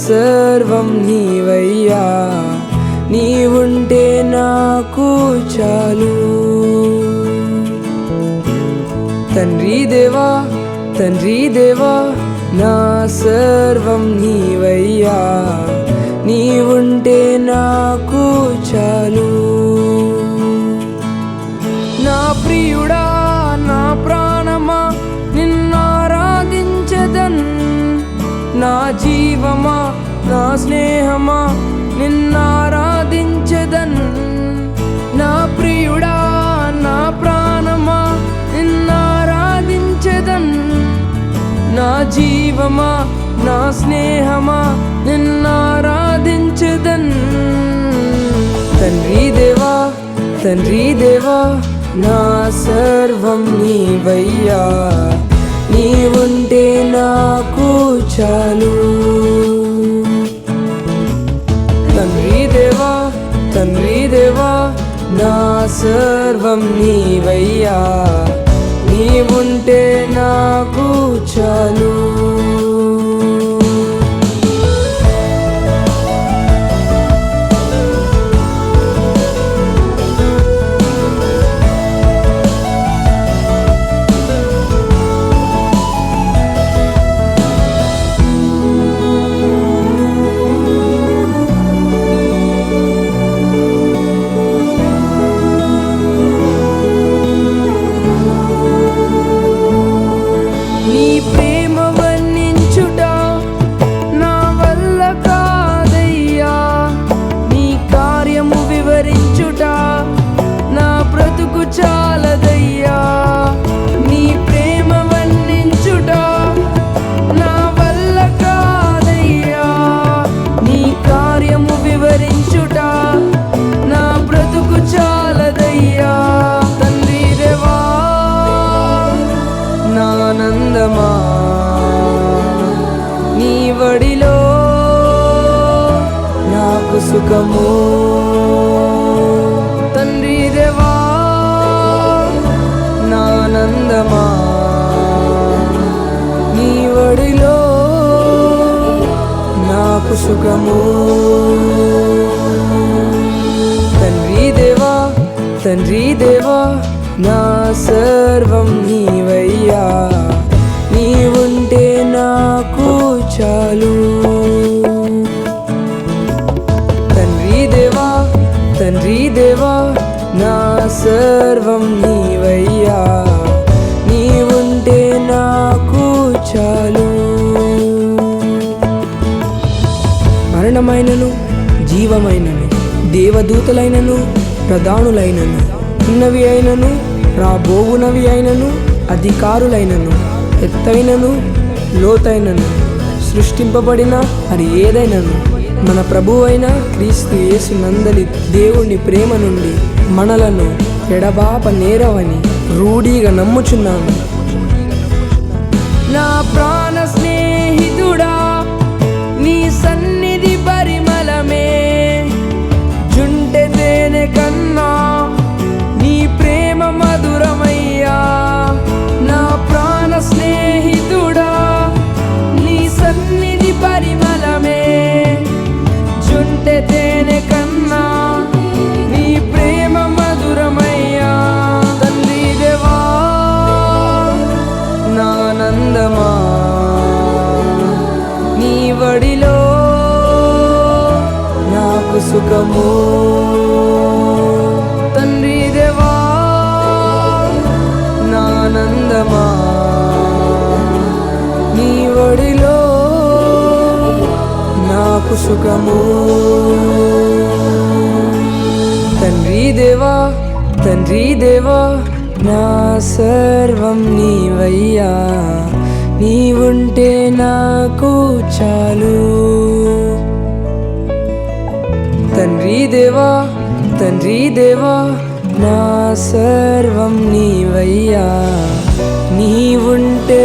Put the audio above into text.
సర్వం నీవయ్యా, నీవుంటే నాకు చాలు. తండ్రి దేవా, తండ్రి దేవా, నా సర్వం నీవయ్యా, నీవుంటే నాకు చాలు. నా ప్రియుడా, నా ప్రాణమా, నిన్నారాధించెదన్. నా జీవమా, నా స్నేహమా, నిన్నారాధించెదన్. నా ప్రియుడా, నా ప్రాణమా, నిన్నారాధించెదన్. నా జీవమా, నా స్నేహమా, నిన్నారాధించెదన్. తండ్రి దేవా, తండ్రి దేవా, నా సర్వం నీవయ్యా, నీవుంటే నాకు చాలు. తండ్రి దేవా, తండ్రి దేవా, నా సర్వం నీవయ్యా, నీవుంటే నాకు చాలు. చాలదయ్యా నీ ప్రేమ వర్ణించుట, నా వల్ల కాదయ్యా నీ కార్యము వివరించుట, నా బ్రతుకు చాలదయ్యా. తండ్రి దేవా, నా ఆనందమా, నీ వడిలో నాకు సుఖము. తండ్రి దేవా, ఆనందమా, నీ వడిలో నాకు సుఖము. తండ్రి దేవా, తండ్రి దేవా, నా సర్వం నీవయ్యా, నీవుంటే నాకు చాలు. తండ్రి దేవా, తండ్రి దేవా, నా సర్వం నీవయ్యా, నీవుంటే నాకు చాలు. మరణమైనను జీవమైనను, దేవదూతలైనను ప్రధానులైనను, ఉన్నవి అయినను రాబోవునవి అయినను, అధికారులైనను, ఎత్తైనను లోతైనను, సృష్టింపబడిన మరి ఏదైనను మన ప్రభువైన క్రీస్తు యేసు నందలి దేవుని ప్రేమ నుండి మనలను ఎడబాప నేరవని రూఢీగా నమ్ముచున్నాను. నా ప్రాణ స్నేహితుడా, నీ సన్నిధి పరిమళమే, జుంటె తేనె కన్నా నీ ప్రేమ మధురమయ్యా. నా ప్రాణ స్నేహితుడా, నీ సన్నిధి పరిమళమే, జుంటె తేనె కన్నా నీ ప్రేమ మధురమయ్యా. తండ్రి దేవా, నా ఆనందమా, నీ వడిలో నాకు సుఖము. తండ్రి దేవా, నా ఆనందమా, నీ వడిలో నాకు సుఖము. తండ్రి దేవా, తండ్రి దేవా, నా సర్వం నీవయ్యా, నీవుంటే నాకు చాలు. తండ్రి దేవా, తండ్రి దేవా, నా సర్వం నీవయ్యా, నీవుంటే